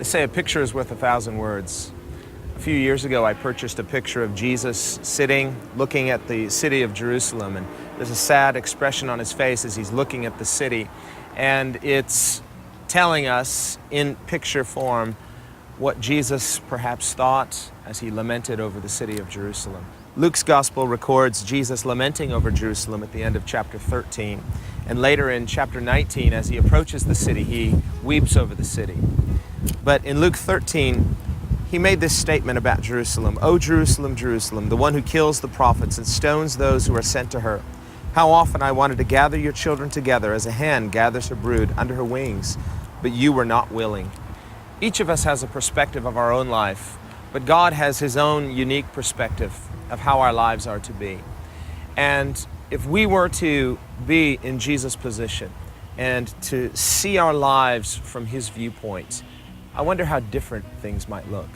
say a picture is worth 1,000 words. A few years ago, I purchased a picture of Jesus sitting, looking at the city of Jerusalem, and there's a sad expression on his face as he's looking at the city, and it's telling us in picture form what Jesus perhaps thought as he lamented over the city of Jerusalem. Luke's gospel records Jesus lamenting over Jerusalem at the end of chapter 13, and later in chapter 19, as he approaches the city, he weeps over the city. But in Luke 13, he made this statement about Jerusalem. "O Jerusalem, Jerusalem, the one who kills the prophets and stones those who are sent to her. How often I wanted to gather your children together as a hen gathers her brood under her wings, but you were not willing." Each of us has a perspective of our own life, but God has his own unique perspective of how our lives are to be. And if we were to be in Jesus' position and to see our lives from his viewpoint, I wonder how different things might look.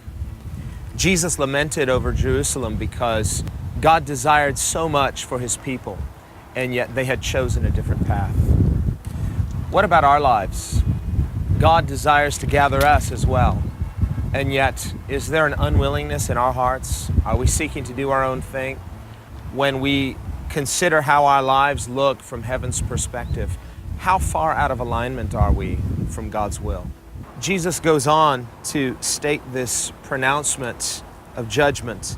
Jesus lamented over Jerusalem because God desired so much for his people, and yet they had chosen a different path. What about our lives? God desires to gather us as well, and yet is there an unwillingness in our hearts? Are we seeking to do our own thing? When we consider how our lives look from heaven's perspective, how far out of alignment are we from God's will? Jesus goes on to state this pronouncement of judgment.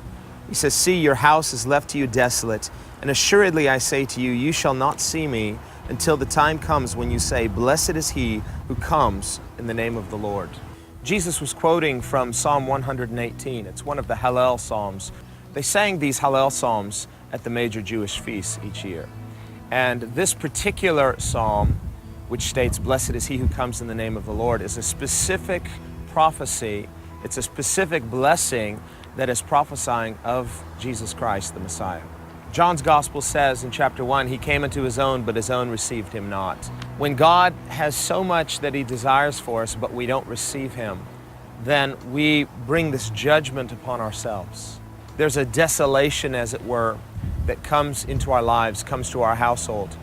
He says, "See, your house is left to you desolate, and assuredly I say to you, you shall not see me until the time comes when you say, blessed is he who comes in the name of the Lord." Jesus was quoting from Psalm 118. It's one of the Hallel Psalms. They sang these Hallel Psalms at the major Jewish feasts each year. And this particular psalm, which states, "Blessed is he who comes in the name of the Lord," is a specific prophecy. It's a specific blessing that is prophesying of Jesus Christ, the Messiah. John's gospel says in chapter 1, he came unto his own, but his own received him not. When God has so much that he desires for us, but we don't receive him, then we bring this judgment upon ourselves. There's a desolation, as it were, that comes into our lives, comes to our household.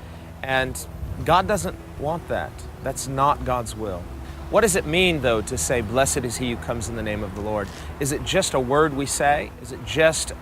And God doesn't want that. That's not God's will. What does it mean, though, to say, "Blessed is he who comes in the name of the Lord"? Is it just a word we say? Is it just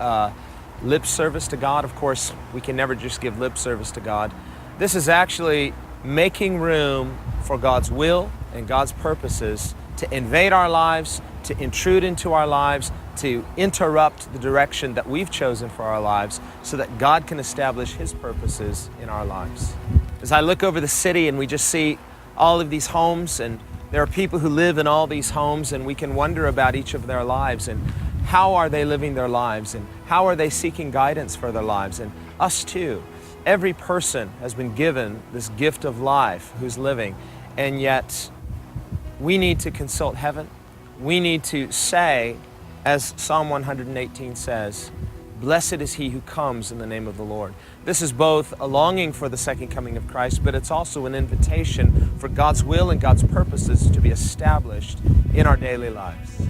lip service to God? Of course, we can never just give lip service to God. This is actually making room for God's will and God's purposes to invade our lives, to intrude into our lives, to interrupt the direction that we've chosen for our lives so that God can establish his purposes in our lives. As I look over the city and we just see all of these homes, and there are people who live in all these homes, and we can wonder about each of their lives and how are they living their lives and how are they seeking guidance for their lives. And us too. Every person has been given this gift of life who's living, and yet we need to consult heaven. We need to say, as Psalm 118 says, "Blessed is he who comes in the name of the Lord." This is both a longing for the second coming of Christ, but it's also an invitation for God's will and God's purposes to be established in our daily lives.